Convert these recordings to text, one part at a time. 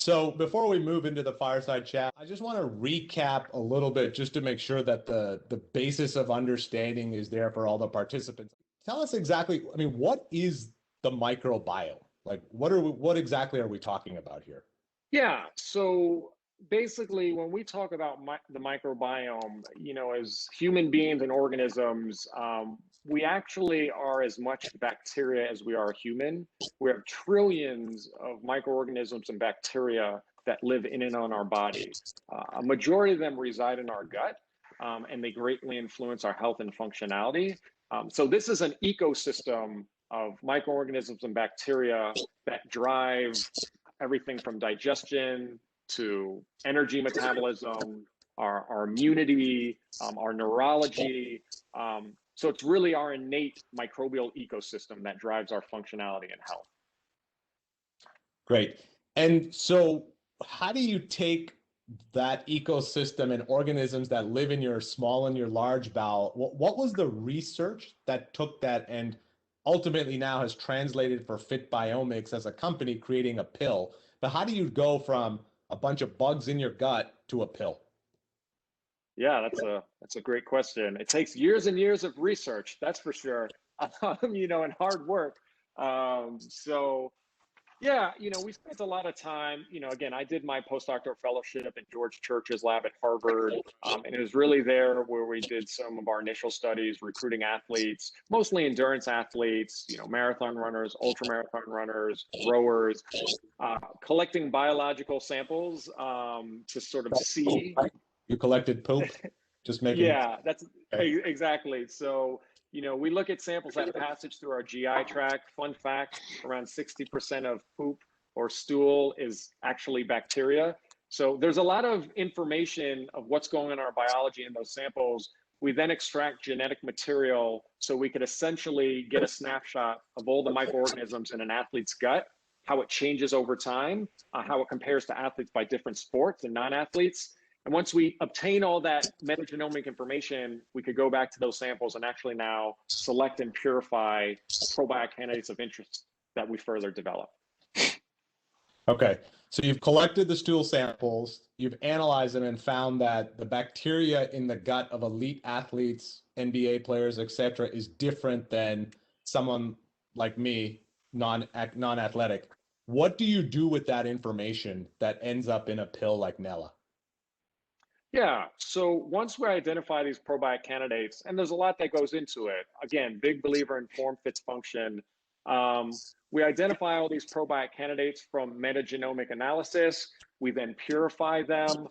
So before we move into the fireside chat, I just want to recap a little bit just to make sure that the basis of understanding is there for all the participants. Tell us exactly, I mean, what is the microbiome? Like what exactly are we talking about here? Yeah, so basically, when we talk about the microbiome, as human beings and organisms, we actually are as much bacteria as we are human. We have trillions of microorganisms and bacteria that live in and on our body. A majority of them reside in our gut, and they greatly influence our health and functionality. So this is an ecosystem of microorganisms and bacteria that drive everything from digestion to energy metabolism, our immunity, our neurology. So it's really our innate microbial ecosystem that drives our functionality and health. Great. And so how do you take that ecosystem and organisms that live in your small and your large bowel? What was the research that took that and ultimately now has translated for Fitbiomics as a company creating a pill? But how do you go from a bunch of bugs in your gut to a pill? Yeah, that's a great question. It takes years and years of research, that's for sure, and hard work. So yeah, we spent a lot of time, again, I did my postdoctoral fellowship in George Church's lab at Harvard, and it was really there where we did some of our initial studies, recruiting athletes, mostly endurance athletes, marathon runners, ultramarathon runners, rowers, collecting biological samples to sort of see. You collected poop? Just making. Yeah, that's exactly. So, we look at samples that passage through our GI tract. Fun fact, around 60% of poop or stool is actually bacteria. So there's a lot of information of what's going on in our biology in those samples. We then extract genetic material so we could essentially get a snapshot of all the microorganisms in an athlete's gut, how it changes over time, how it compares to athletes by different sports and non-athletes. And once we obtain all that metagenomic information, we could go back to those samples and actually now select and purify probiotic candidates of interest that we further develop. Okay, so you've collected the stool samples, you've analyzed them and found that the bacteria in the gut of elite athletes, NBA players, etc., is different than someone like me, non-athletic. What do you do with that information that ends up in a pill like Nella? Yeah, so once we identify these probiotic candidates, and there's a lot that goes into it, again, big believer in form fits function. We identify all these probiotic candidates from metagenomic analysis. We then purify them.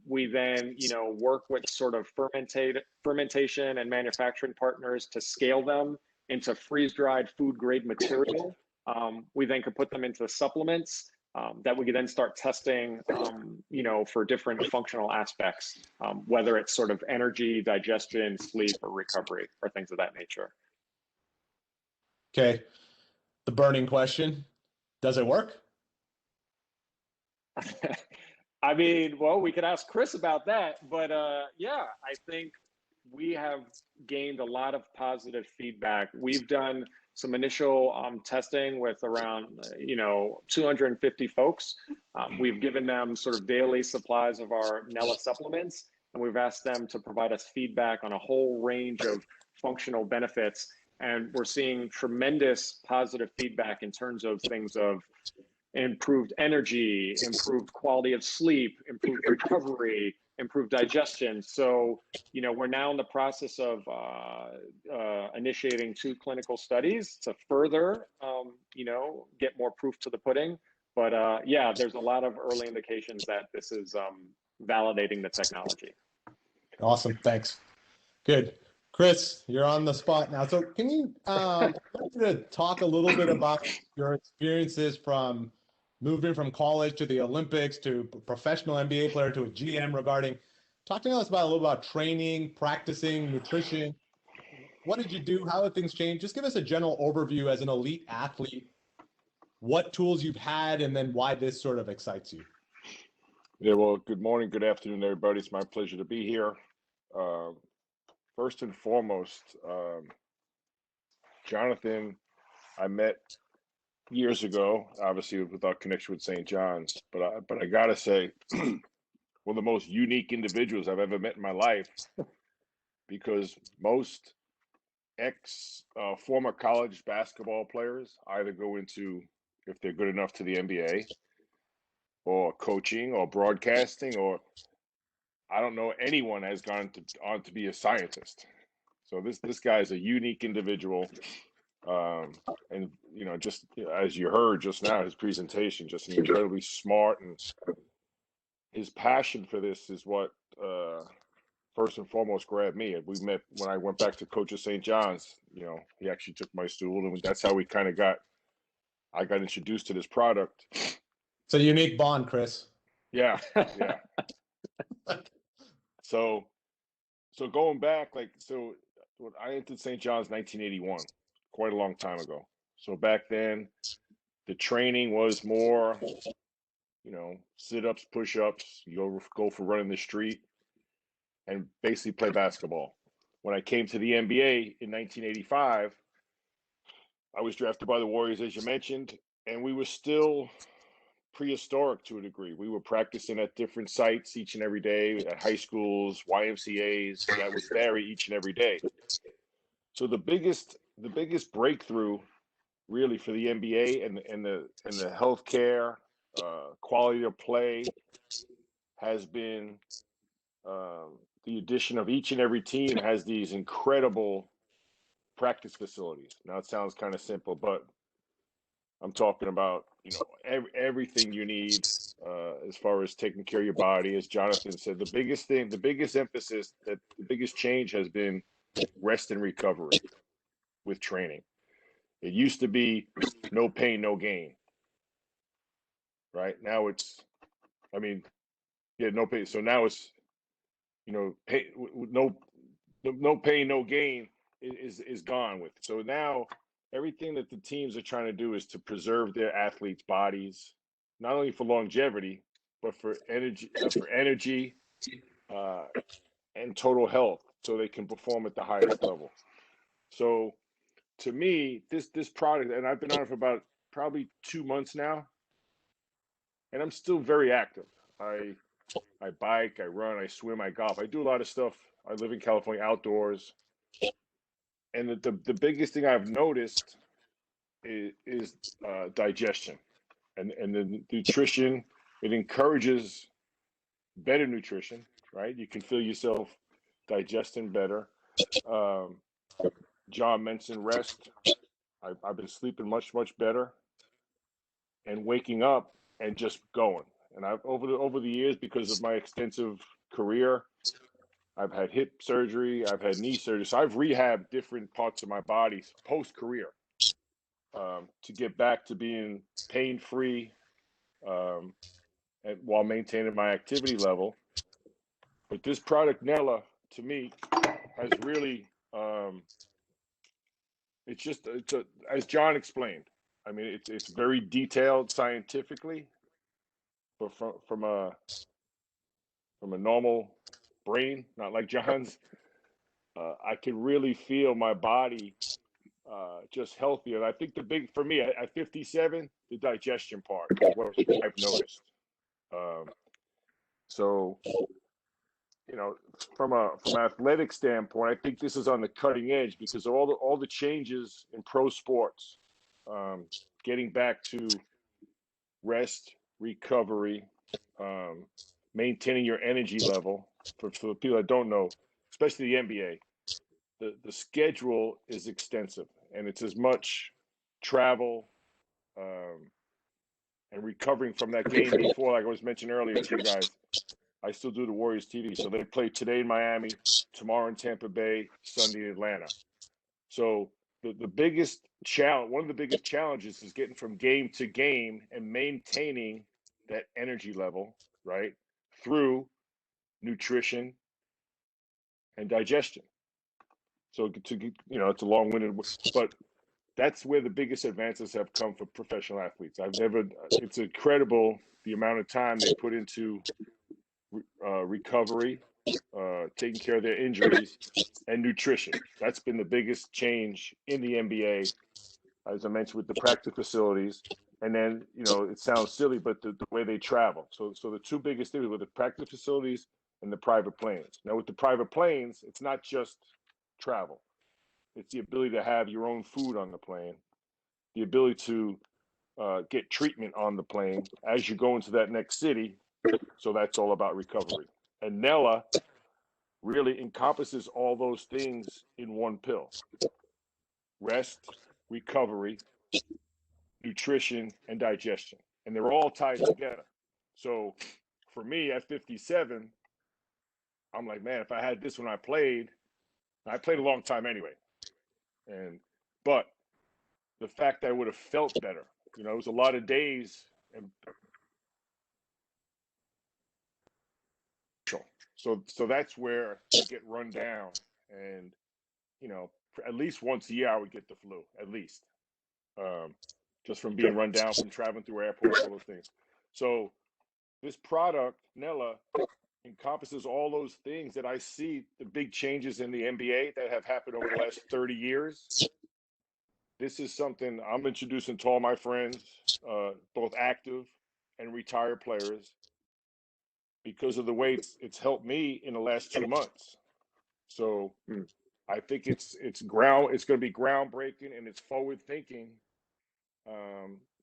We then, work with sort of fermentation and manufacturing partners to scale them into freeze-dried food-grade material. We then could put them into supplements that we could then start testing, for different functional aspects, whether it's sort of energy, digestion, sleep, or recovery, or things of that nature. Okay. The burning question, does it work? I mean, well, we could ask Chris about that, but yeah, I think we have gained a lot of positive feedback. We've done some initial testing with around 250 folks. We've given them sort of daily supplies of our Nella supplements, and we've asked them to provide us feedback on a whole range of functional benefits. And we're seeing tremendous positive feedback in terms of things of improved energy, improved quality of sleep, improved recovery, improved digestion. So, we're now in the process of initiating 2 clinical studies to further, get more proof to the pudding. But yeah, there's a lot of early indications that this is validating the technology. Awesome, thanks. Good. Chris, you're on the spot now. So can you talk a little bit about your experiences from moving from college to the Olympics to professional NBA player to a GM regarding, talk to us about a little about training, practicing, nutrition. What did you do? How have things changed? Just give us a general overview as an elite athlete, what tools you've had, and then why this sort of excites you. Yeah, well, good morning, good afternoon, everybody. It's my pleasure to be here. First and foremost, Jonathan, I met years ago, obviously without connection with St. John's, but I gotta say, one of the most unique individuals I've ever met in my life, because most former college basketball players either go into, if they're good enough, to the NBA or coaching or broadcasting, or I don't know anyone has gone on to be a scientist. So this guy is a unique individual, and just as you heard just now, his presentation, just an incredibly smart, and his passion for this is what first and foremost grabbed me. We met when I went back to coach at St. John's. He actually took my stool, and that's how we kind of I got introduced to this product. It's a unique bond, Chris. Yeah. So going back, when I entered St. John's 1981, quite a long time ago. So back then, the training was more, sit-ups, push-ups. You go for running the street, and basically play basketball. When I came to the NBA in 1985, I was drafted by the Warriors, as you mentioned, and we were still prehistoric to a degree. We were practicing at different sites each and every day, at high schools, YMCAs. That would vary each and every day. So the biggest breakthrough, really, for the NBA and the healthcare quality of play has been the addition of each and every team has these incredible practice facilities. Now it sounds kind of simple, but I'm talking about everything you need as far as taking care of your body. As Jonathan said, the biggest emphasis, that the biggest change has been rest and recovery with training. It used to be no pain, no gain. Right now it's, no pain. So now it's, pay, no pain, no gain is gone with. So now everything that the teams are trying to do is to preserve their athletes' bodies, not only for longevity, but for energy, and total health, so they can perform at the highest level. So to me, this product, and I've been on it for about probably 2 months now, and I'm still very active. I bike, I run, I swim, I golf. I do a lot of stuff. I live in California, outdoors. And the biggest thing I've noticed is digestion and the nutrition. It encourages better nutrition, right? You can feel yourself digesting better. John mentioned rest. I've been sleeping much better, and waking up and just going. And I've over the years, because of my extensive career, I've had hip surgery, I've had knee surgery, so I've rehabbed different parts of my body post career to get back to being pain free, while maintaining my activity level. But this product, Nella, to me, has really, as John explained. I mean, it's very detailed scientifically, but from a normal brain, not like John's, I can really feel my body just healthier. And I think the big, for me, at 57, the digestion part is what I've noticed. So, from an athletic standpoint, I think this is on the cutting edge because of all the changes in pro sports, getting back to rest, recovery, maintaining your energy level. For the people that don't know, especially the NBA, the schedule is extensive, and it's as much travel and recovering from that game before, like I was mentioned earlier to you guys. I still do the Warriors TV, so they play today in Miami, tomorrow in Tampa Bay, Sunday in Atlanta. So the biggest challenge, one of the biggest challenges, is getting from game to game and maintaining that energy level, right, through nutrition and digestion. So it's a long-winded, but that's where the biggest advances have come for professional athletes. It's incredible the amount of time they put into recovery, taking care of their injuries, and nutrition. That's been the biggest change in the NBA as I mentioned, with the practice facilities. And then, it sounds silly, but the way they travel. So the two biggest things were the practice facilities and the private planes. Now, with the private planes, it's not just travel. It's the ability to have your own food on the plane, the ability to get treatment on the plane as you go into that next city. So that's all about recovery. And Nella really encompasses all those things in one pill: rest, recovery, nutrition, and digestion. And they're all tied together. So for me at 57, I'm like, man, if I had this when I played a long time anyway. But the fact that I would have felt better, it was a lot of days. And so that's where I get run down. And, at least once a year I would get the flu, at least. Just from being run down from traveling through airports, all those things. So this product, Nella, encompasses all those things that I see the big changes in the NBA that have happened over the last 30 years. This is something I'm introducing to all my friends, both active and retired players, because of the way it's helped me in the last 2 months. So I think it's going to be groundbreaking, and it's forward thinking.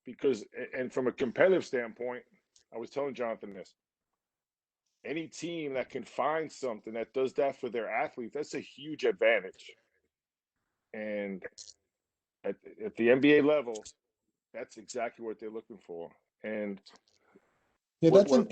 Because, and from a competitive standpoint, I was telling Jonathan this, any team that can find something that does that for their athletes, that's a huge advantage. And at the NBA level, that's exactly what they're looking for. And that's a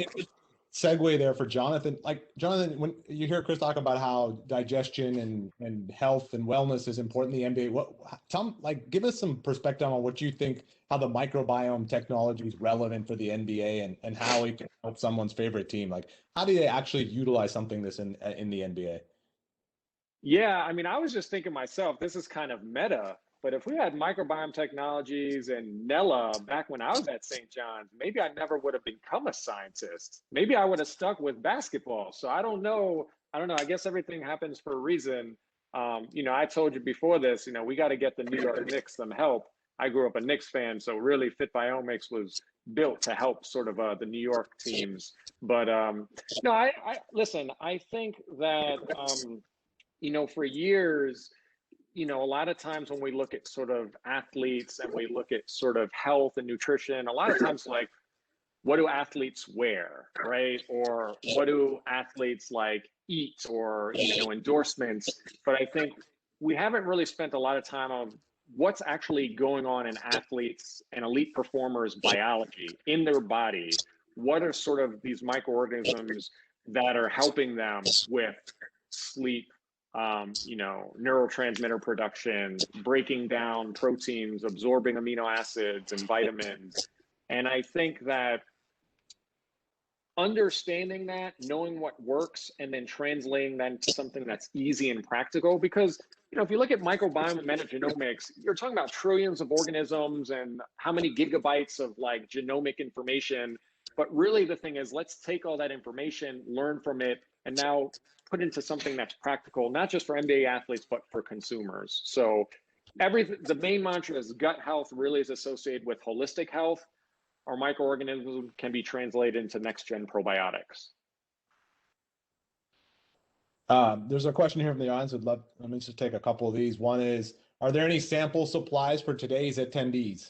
segue there for Jonathan. Like, Jonathan, when you hear Chris talk about how digestion and health and wellness is important in the NBA, give us some perspective on what you think, how the microbiome technology is relevant for the NBA and how it can help someone's favorite team. Like, how do they actually utilize something this in the NBA? Yeah, I mean, I was just thinking myself, this is kind of meta, but if we had microbiome technologies and Nella back when I was at St. John's, maybe I never would have become a scientist. Maybe I would have stuck with basketball. So I don't know. I guess everything happens for a reason. I told you before this, we got to get the New York Knicks some help. I grew up a Knicks fan, so really Fitbiomics was built to help sort of the New York teams. But no, I listen, I think that for years, a lot of times when we look at sort of athletes and we look at sort of health and nutrition, a lot of times like, what do athletes wear, right? Or what do athletes eat, or, endorsements. But I think we haven't really spent a lot of time on what's actually going on in athletes and elite performers' biology in their body. What are sort of these microorganisms that are helping them with sleep, neurotransmitter production, breaking down proteins, absorbing amino acids and vitamins. And I think that understanding that, knowing what works, and then translating that into something that's easy and practical, because if you look at microbiome and metagenomics, you're talking about trillions of organisms and how many gigabytes of genomic information. But really the thing is, let's take all that information, learn from it, and now put into something that's practical, not just for NBA athletes, but for consumers. So the main mantra is gut health really is associated with holistic health. Our microorganisms can be translated into next-gen probiotics. There's a question here from the audience. Let me just take a couple of these. One is, are there any sample supplies for today's attendees?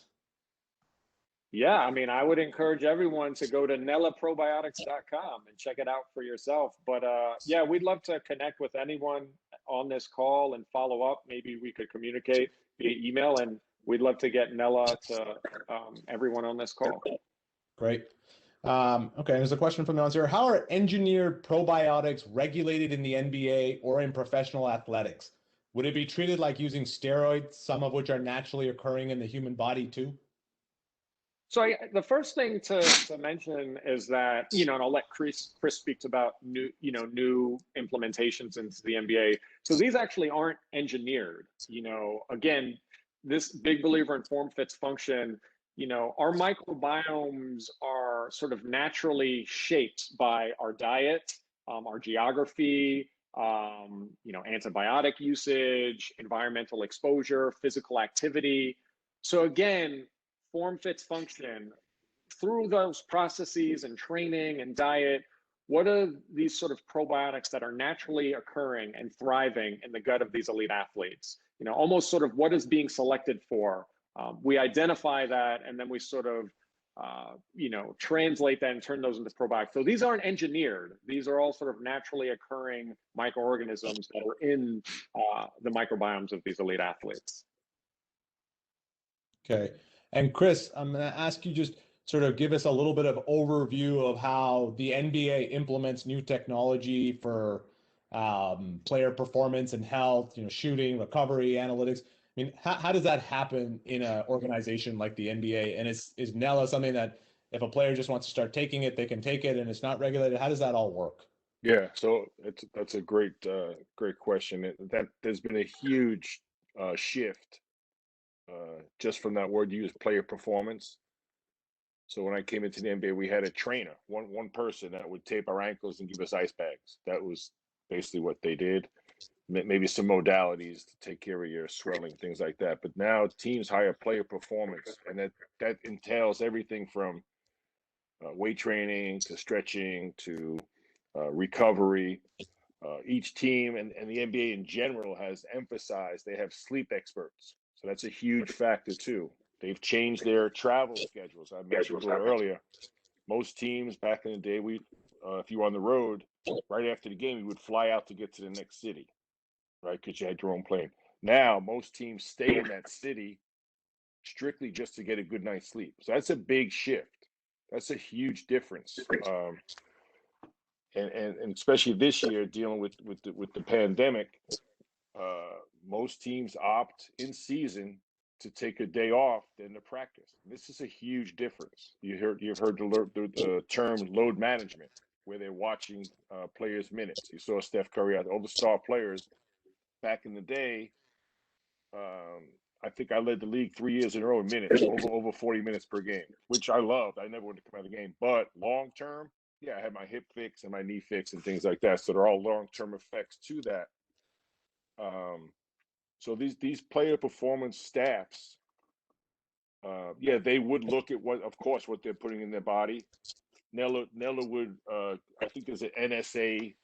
Yeah, I mean, I would encourage everyone to go to nellaprobiotics.com and check it out for yourself. But yeah, we'd love to connect with anyone on this call and follow up. Maybe we could communicate via email, and we'd love to get Nella to everyone on this call. Great. Okay, there's a question from the audience here. How are engineered probiotics regulated in the NBA or in professional athletics? Would it be treated like using steroids, some of which are naturally occurring in the human body too? So the first thing to mention is that, and I'll let Chris speak about new implementations into the NBA. So these actually aren't engineered. Again, this big believer in form fits function. Our microbiomes are sort of naturally shaped by our diet, our geography, antibiotic usage, environmental exposure, physical activity. So again, form fits function. Through those processes and training and diet, what are these sort of probiotics that are naturally occurring and thriving in the gut of these elite athletes? You know, almost sort of what is being selected for. We identify that, and then we sort of, you know, translate that and turn those into probiotics. So these aren't engineered. These are all sort of naturally occurring microorganisms that are in the microbiomes of these elite athletes. Okay. And Chris, I'm going to ask you just sort of give us a little bit of overview of how the NBA implements new technology for player performance and health, you know, shooting, recovery, analytics. I mean, how does that happen in an organization like the NBA? And is Nella something that if a player just wants to start taking it, they can take it and it's not regulated? How does that all work? Yeah, so that's a great question. That there's been a huge shift just from that word used, player performance. So when I came into the NBA, we had a trainer, one person that would tape our ankles and give us ice bags. That was basically what they did. Maybe some modalities to take care of your swelling, things like that. But now teams hire player performance, and that entails everything from weight training to stretching to recovery. Each team and the NBA in general has emphasized they have sleep experts. So that's a huge factor too. They've changed their travel schedules. I mentioned a little earlier. Most teams back in the day, if you were on the road, right after the game, you would fly out to get to the next city, right? Because you had your own plane. Now, most teams stay in that city strictly just to get a good night's sleep. So that's a big shift. That's a huge difference. And especially this year, dealing with the pandemic, most teams opt in season to take a day off than to practice. This is a huge difference. You've heard the term load management, where they're watching players' minutes. You saw Steph Curry, all the star players back in the day. I think I led the league 3 years in a row in minutes, over 40 minutes per game, which I loved. I never wanted to come out of the game, but long term, yeah, I had my hip fix and my knee fix and things like that. So they're all long term effects to that. So these player performance staffs, yeah, they would look at what they're putting in their body. Nella would, I think there's an NSA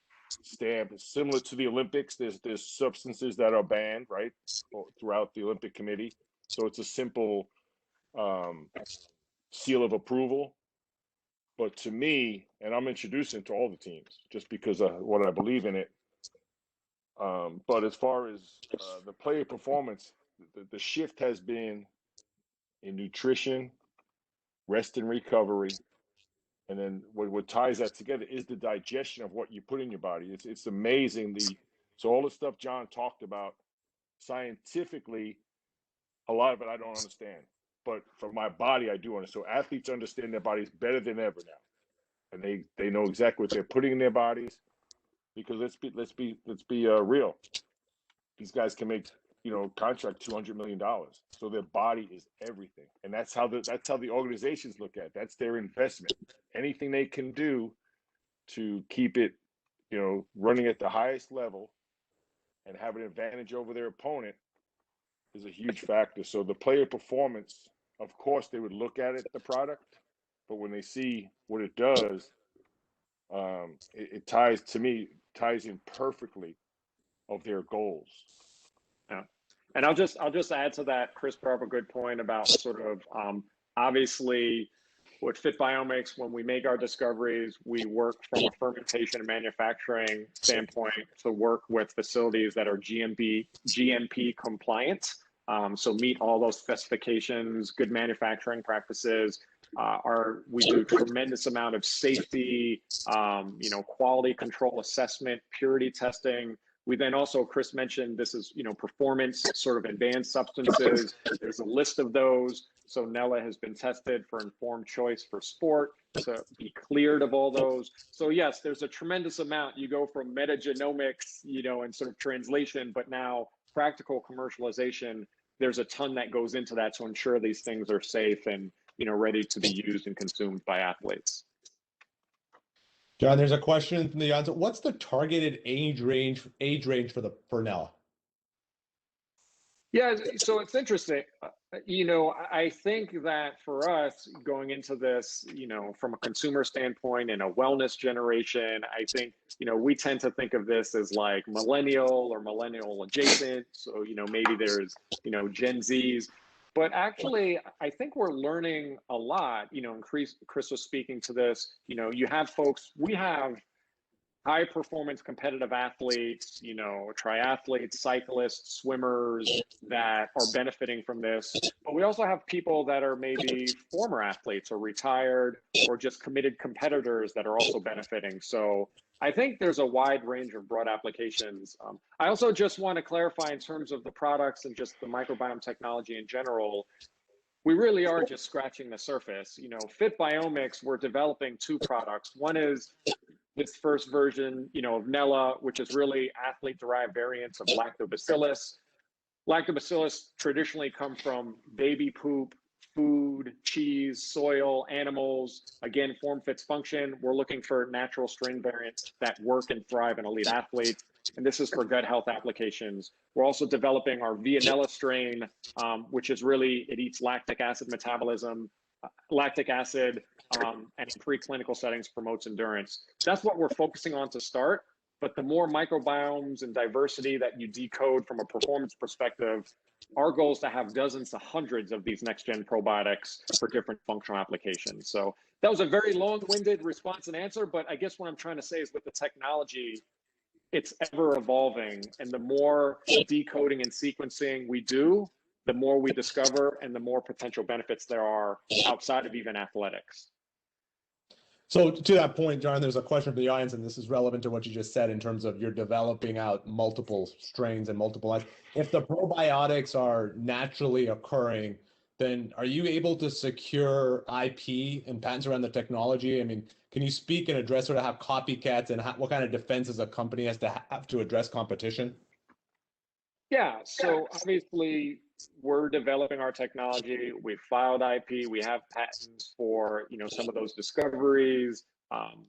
stamp similar to the Olympics. There's substances that are banned, right, throughout the Olympic Committee. So it's a simple seal of approval. But to me, and I'm introducing to all the teams just because of what I believe in it. But as far as the player performance, the shift has been in nutrition, rest and recovery, and then what ties that together is the digestion of what you put in your body. It's amazing. So all the stuff John talked about scientifically, a lot of it I don't understand, but for my body I do understand. So athletes understand their bodies better than ever now, and they know exactly what they're putting in their bodies. Because let's be real. These guys can make contract $200 million. So their body is everything, and that's how the organizations look at it. That's their investment. Anything they can do to keep it, running at the highest level and have an advantage over their opponent is a huge factor. So the player performance, of course, they would look at it, the product, but when they see what it does, it ties in perfectly of their goals. Yeah. And I'll just add to that. Chris brought up a good point about sort of obviously with Fitbiomics, when we make our discoveries, we work from a fermentation and manufacturing standpoint to work with facilities that are GMP compliant. So meet all those specifications, good manufacturing practices. We do a tremendous amount of safety, quality control assessment, purity testing. We then also, Chris mentioned, this is, performance sort of advanced substances. There's a list of those. So Nella has been tested for informed choice for sport to be cleared of all those. So yes, there's a tremendous amount. You go from metagenomics, and sort of translation, but now practical commercialization, there's a ton that goes into that to ensure these things are safe and, ready to be used and consumed by athletes. John, there's a question from the audience. What's the targeted age range for Nella? Yeah, so it's interesting. I think that for us going into this, from a consumer standpoint and a wellness generation, I think, we tend to think of this as like millennial or millennial adjacent. So, maybe there's, Gen Zs. But actually, I think we're learning a lot, and Chris was speaking to this, you have folks, we have high performance competitive athletes, triathletes, cyclists, swimmers that are benefiting from this. But we also have people that are maybe former athletes or retired or just committed competitors that are also benefiting. So I think there's a wide range of broad applications. I also just want to clarify in terms of the products and just the microbiome technology in general, we really are just scratching the surface. Fitbiomics, we're developing two products. One is this first version, of Nella, which is really athlete-derived variants of lactobacillus. Lactobacillus traditionally come from baby poop, food, cheese, soil, animals. Again, form fits function. We're looking for natural strain variants that work and thrive in elite athletes. And this is for gut health applications. We're also developing our Nella strain, which is really, it eats lactic acid metabolism, lactic acid, and in preclinical settings promotes endurance. That's what we're focusing on to start. But the more microbiomes and diversity that you decode from a performance perspective, our goal is to have dozens to hundreds of these next-gen probiotics for different functional applications. So that was a very long-winded response and answer, but I guess what I'm trying to say is with the technology, it's ever evolving. And the more decoding and sequencing we do, the more we discover and the more potential benefits there are outside of even athletics. So to that point, John, there's a question from the audience, and this is relevant to what you just said in terms of you're developing out multiple strains and multiple lines. If the probiotics are naturally occurring, then are you able to secure IP and patents around the technology? I mean, can you speak and address sort of how copycats and what kind of defenses a company has to have to address competition? Yeah, so obviously we're developing our technology. We've filed IP. We have patents for some of those discoveries,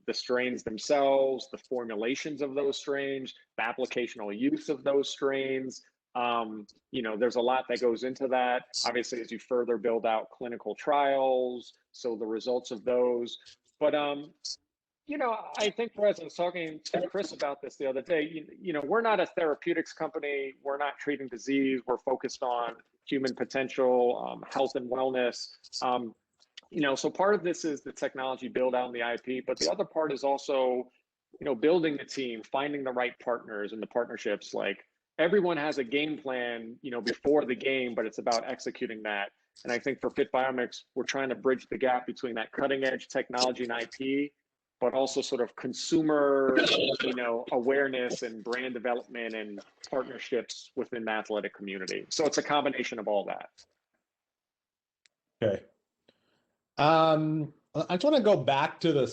the strains themselves, the formulations of those strains, the applicational use of those strains. There's a lot that goes into that. Obviously, as you further build out clinical trials, so the results of those. But I think, Perez, I was talking to Chris about this the other day. We're not a therapeutics company. We're not treating disease. We're focused on human potential, health and wellness. So part of this is the technology build out and the IP, but the other part is also, building the team, finding the right partners and the partnerships. Like everyone has a game plan, before the game, but it's about executing that. And I think for Fitbiomics, we're trying to bridge the gap between that cutting edge technology and IP, but also sort of consumer, awareness and brand development and partnerships within the athletic community. So it's a combination of all that. Okay. I just want to go back to the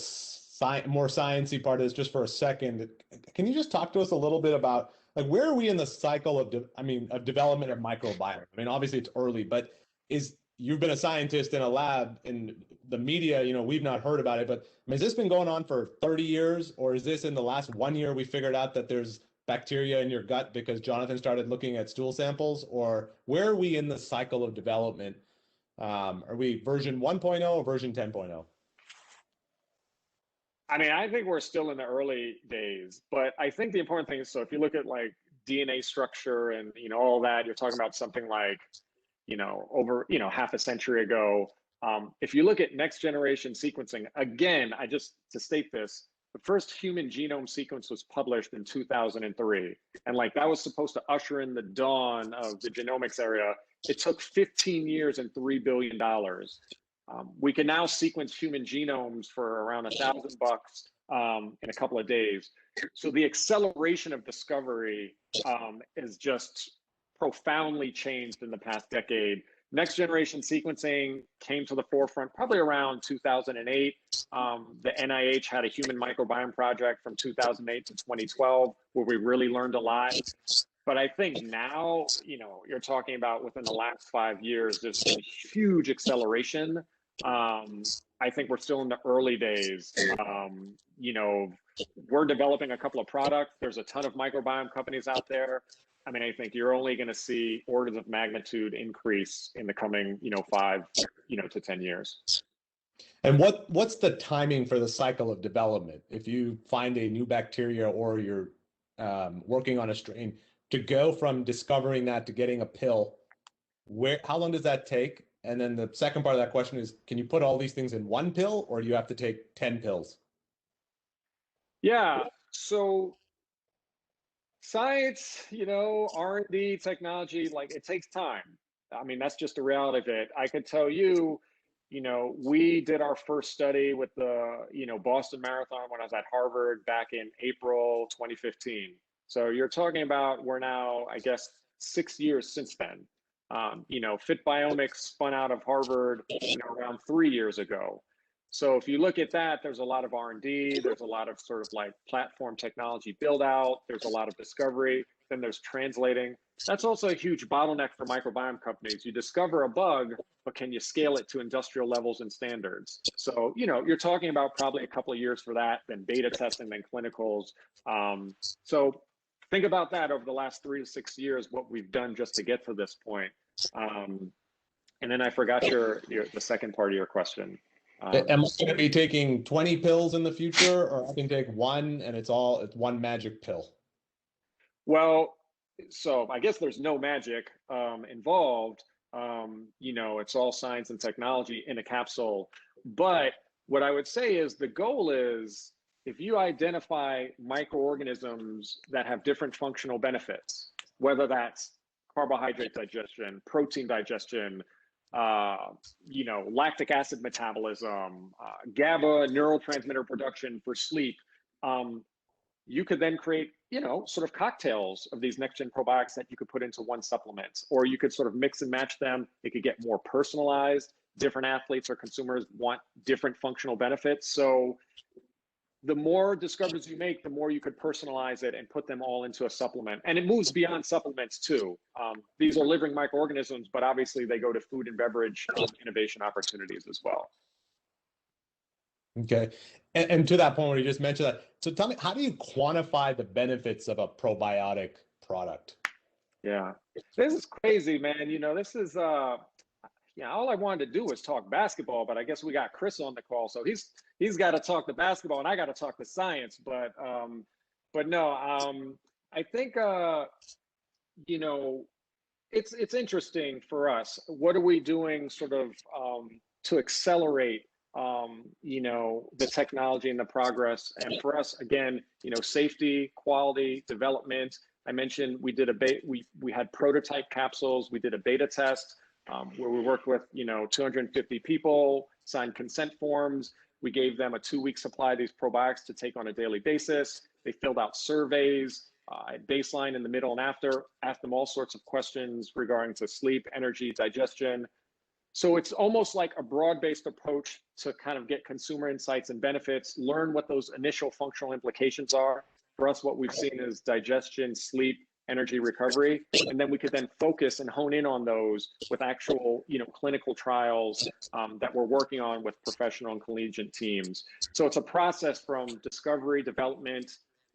more sciencey part of this just for a second. Can you just talk to us a little bit about like where are we in the cycle of development of microbiome? I mean, obviously it's early, but you've been a scientist in a lab in the media, we've not heard about it, but I mean, has this been going on for 30 years or is this in the last 1 year we figured out that there's bacteria in your gut because Jonathan started looking at stool samples, or where are we in the cycle of development? Are we version 1.0 or version 10.0? I mean, I think we're still in the early days, but I think the important thing is, so if you look at like DNA structure and, all that, you're talking about something like, over, half a century ago. If you look at next generation sequencing, again, to state this, the first human genome sequence was published in 2003. And like that was supposed to usher in the dawn of the genomics era. It took 15 years and $3 billion. We can now sequence human genomes for around $1,000 in a couple of days. So the acceleration of discovery is just profoundly changed in the past decade. Next generation sequencing came to the forefront probably around 2008. The NIH had a human microbiome project from 2008 to 2012 where we really learned a lot. But I think now, you're talking about within the last 5 years, there's been huge acceleration. I think we're still in the early days. We're developing a couple of products. There's a ton of microbiome companies out there. I mean, I think you're only going to see orders of magnitude increase in the coming, 5, to 10 years. And what's the timing for the cycle of development? If you find a new bacteria or you're working on a strain, to go from discovering that to getting a pill, how long does that take? And then the second part of that question is, can you put all these things in one pill, or do you have to take 10 pills? Yeah. So science, R&D, technology, like it takes time. I mean, that's just the reality of it. I could tell you, we did our first study with the, Boston Marathon when I was at Harvard back in April 2015. So you're talking about, we're now, I guess, 6 years since then. Fitbiomics spun out of Harvard, around 3 years ago. So if you look at that, there's a lot of R&D, there's a lot of sort of like platform technology build out, there's a lot of discovery, then there's translating. That's also a huge bottleneck for microbiome companies. You discover a bug, but can you scale it to industrial levels and standards? So, you're talking about probably a couple of years for that, then beta testing, then clinicals. So think about that over the last 3 to 6 years, what we've done just to get to this point. And then I forgot the second part of your question. Am I going to be taking 20 pills in the future, or I can take one and it's one magic pill? Well, so I guess there's no magic involved. It's all science and technology in a capsule. But what I would say is the goal is, if you identify microorganisms that have different functional benefits, whether that's carbohydrate digestion, protein digestion, lactic acid metabolism, GABA neurotransmitter production for sleep, you could then create, sort of cocktails of these next-gen probiotics that you could put into one supplement, or you could sort of mix and match them. It could get more personalized. Different athletes or consumers want different functional benefits. So the more discoveries you make, the more you could personalize it and put them all into a supplement. And it moves beyond supplements too. These are living microorganisms, but obviously they go to food and beverage innovation opportunities as well. Okay. And to that point where you just mentioned that, so tell me, how do you quantify the benefits of a probiotic product? Yeah, this is crazy, man. This is, all I wanted to do was talk basketball, but I guess we got Chris on the call, so he's got to talk the basketball, and I got to talk the science. But no, I think it's interesting for us. What are we doing, sort of, to accelerate, the technology and the progress? And for us, again, safety, quality, development. I mentioned we did we had prototype capsules. We did a beta test. Where we worked with 250 people, signed consent forms. We gave them a 2-week supply of these probiotics to take on a daily basis. They filled out surveys at baseline, in the middle, and after. Asked them all sorts of questions regarding to sleep, energy, digestion. So it's almost like a broad-based approach to kind of get consumer insights and benefits, learn what those initial functional implications are. For us, what we've seen is digestion, sleep, energy recovery, and then we could then focus and hone in on those with actual, clinical trials that we're working on with professional and collegiate teams. So it's a process from discovery, development,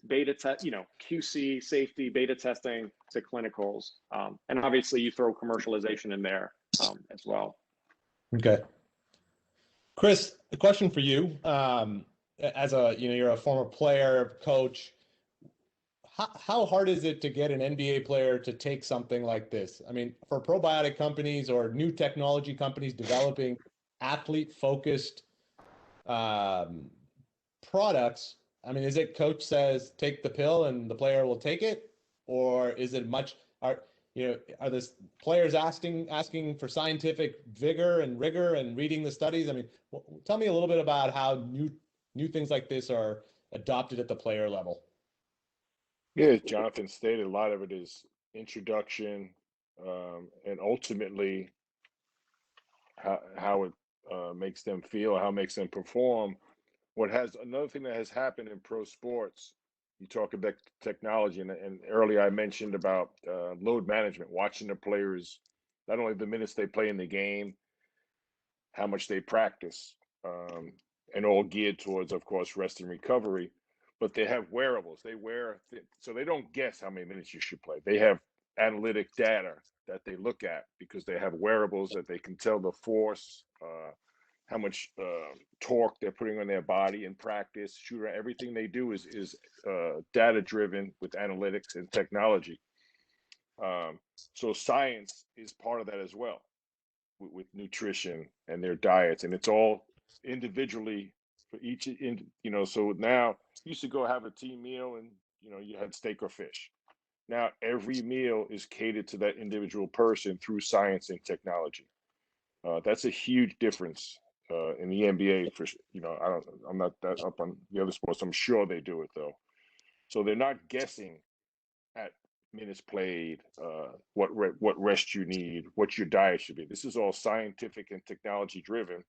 beta test, QC, safety, beta testing, to clinicals, and obviously you throw commercialization in there as well. Okay, Chris, a question for you. As you're a former player, coach. How hard is it to get an NBA player to take something like this? I mean, for probiotic companies or new technology companies developing athlete-focused products, I mean, is it coach says take the pill and the player will take it, or is it are the players asking for scientific vigor and rigor and reading the studies? I mean, tell me a little bit about how new things like this are adopted at the player level. Yeah, as Jonathan stated, a lot of it is introduction, and ultimately how it makes them feel, how it makes them perform. Another thing that has happened in pro sports, you talk about technology, and earlier I mentioned about load management, watching the players, not only the minutes they play in the game, how much they practice, and all geared towards, of course, rest and recovery. But they have wearables. They wear, so they don't guess how many minutes you should play. They have analytic data that they look at, because they have wearables that they can tell the force, how much torque they're putting on their body in practice, shooter. Everything they do is data driven with analytics and technology. So science is part of that as well, with nutrition and their diets, and it's all individually for each. So now you used to go have a team meal, and you had steak or fish. Now every meal is catered to that individual person through science and technology. That's a huge difference in the NBA. I'm not that up on the other sports. I'm sure they do it though. So they're not guessing at minutes played, what rest you need, what your diet should be. This is all scientific and technology driven.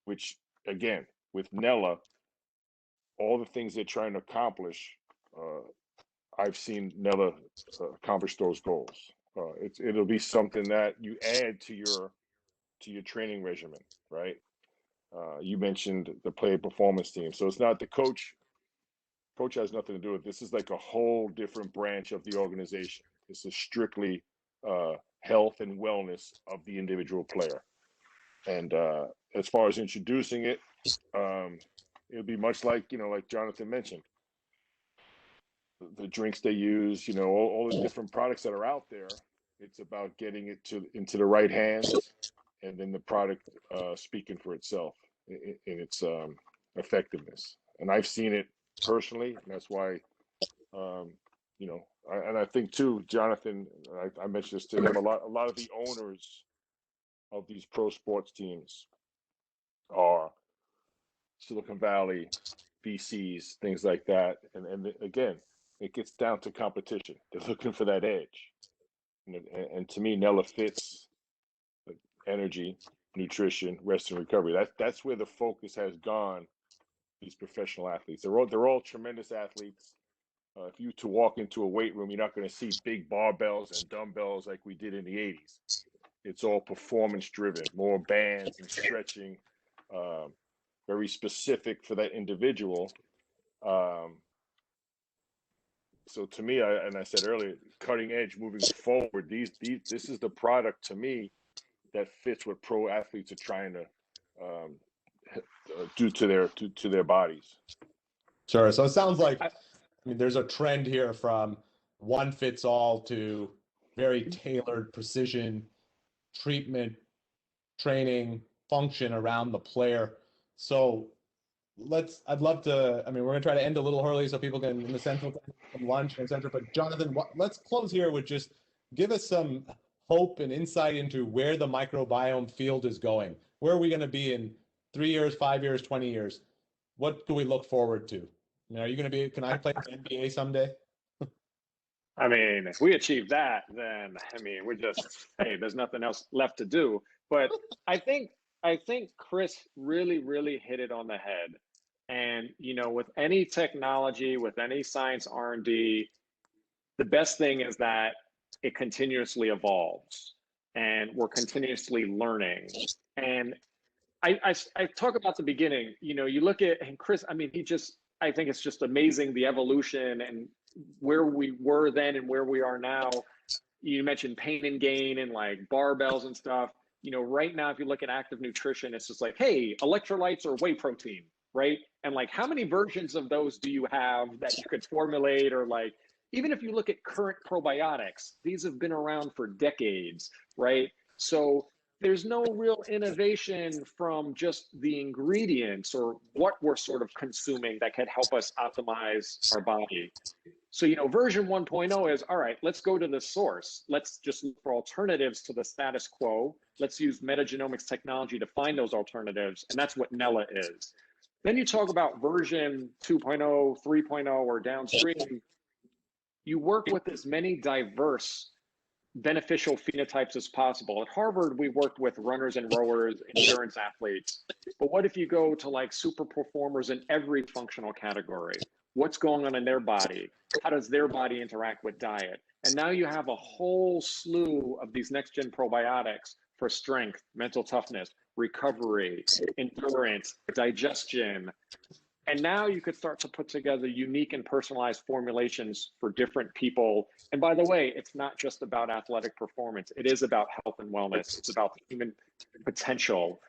Which again, with Nella, all the things they're trying to accomplish, I've seen Nella accomplish those goals. It'll be something that you add to your training regimen, right? You mentioned the player performance team, so it's not the coach. Coach has nothing to do with this. Is like a whole different branch of the organization. This is strictly health and wellness of the individual player. And as far as introducing it, it'll be much like like Jonathan mentioned, the drinks they use, all the different products that are out there. It's about getting it into the right hands, and then the product speaking for itself in its effectiveness. And I've seen it personally, and that's why, I think too, Jonathan, I mentioned this to him, a lot of the owners of these pro sports teams are Silicon Valley, VCs, things like that. And again, it gets down to competition. They're looking for that edge. And to me, Nella fits energy, nutrition, rest and recovery. That's where the focus has gone. These professional athletes, they're all tremendous athletes. If you to walk into a weight room, you're not going to see big barbells and dumbbells like we did in the 80s. It's all performance driven, more bands and stretching, very specific for that individual. So to me, I said earlier, cutting edge, moving forward. This is the product to me that fits what pro athletes are trying to do to their bodies. Sure. So it sounds like, there's a trend here from one fits all to very tailored precision treatment, training, function around the player. So I'd love to, we're going to try to end a little early so people can, in the central time, some lunch, etc. But Jonathan, let's close here with just give us some hope and insight into where the microbiome field is going. Where are we going to be in 3 years, 5 years, 20 years? What do we look forward to? Are you going to can I play in the NBA someday? If we achieve that, then we're just, hey, there's nothing else left to do. But I think Chris really hit it on the head. And with any technology, with any science R&D, the best thing is that it continuously evolves, and we're continuously learning. And I talk about the beginning. You look at, and Chris, I think it's just amazing, the evolution and where we were then and where we are now. You mentioned pain and gain and like barbells and stuff. Right now, if you look at active nutrition, it's just like, hey, electrolytes or whey protein, right? And like, how many versions of those do you have that you could formulate? Or like, even if you look at current probiotics, these have been around for decades, right? So there's no real innovation from just the ingredients or what we're sort of consuming that could help us optimize our body. So, version 1.0 is, all right, let's go to the source. Let's just look for alternatives to the status quo. Let's use metagenomics technology to find those alternatives. And that's what Nella is. Then you talk about version 2.0, 3.0, or downstream. You work with as many diverse beneficial phenotypes as possible. At Harvard, we worked with runners and rowers, endurance athletes. But what if you go to like super performers in every functional category? What's going on in their body? How does their body interact with diet? And now you have a whole slew of these next-gen probiotics for strength, mental toughness, recovery, endurance, digestion. And now you could start to put together unique and personalized formulations for different people. And by the way, it's not just about athletic performance. It is about health and wellness. It's about the human potential.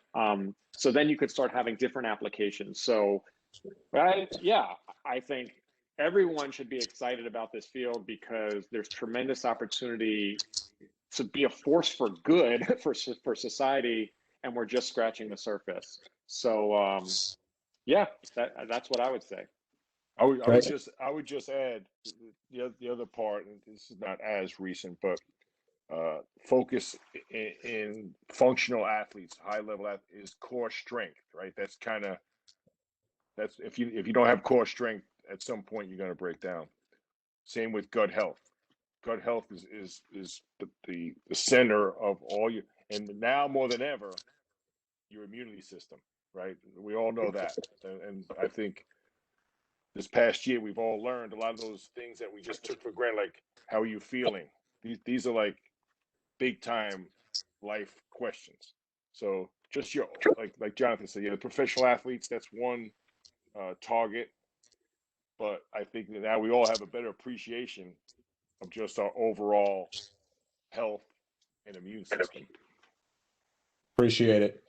So then you could start having different applications. So, I think everyone should be excited about this field because there's tremendous opportunity to be a force for good for society, and we're just scratching the surface. So that's what I would say. I would Great. just add the other part, and this is not as recent, but focus in functional athletes, high level is core strength, right? That's if you don't have core strength, at some point you're going to break down. Same with gut health. Gut health is the center of all your, and now more than ever, your immunity system, right? We all know that, and I think this past year we've all learned a lot of those things that we just took for granted, like how are you feeling? These are like big time life questions. So just your, like Jonathan said, the professional athletes, that's one target, but I think that now we all have a better appreciation of just our overall health and immune system. Appreciate it.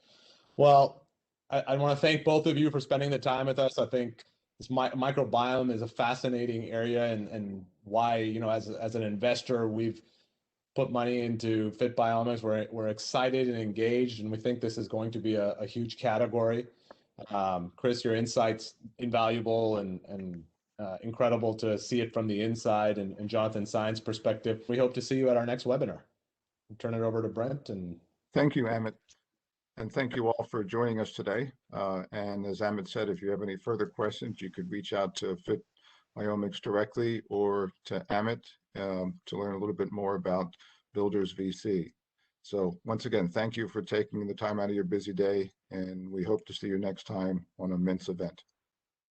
Well, I want to thank both of you for spending the time with us. I think this microbiome is a fascinating area, and why, as an investor, we've put money into Fitbiomics. We're excited and engaged, and we think this is going to be a huge category. Chris, your insight's invaluable and incredible to see it from the inside, and Jonathan, science perspective. We hope to see you at our next webinar. I'll turn it over to Brent. And thank you, Amit. And thank you all for joining us today. And as Amit said, if you have any further questions, you could reach out to Fitbiomics directly or to Amit to learn a little bit more about Builders VC. So once again, thank you for taking the time out of your busy day, and we hope to see you next time on a Mintz event.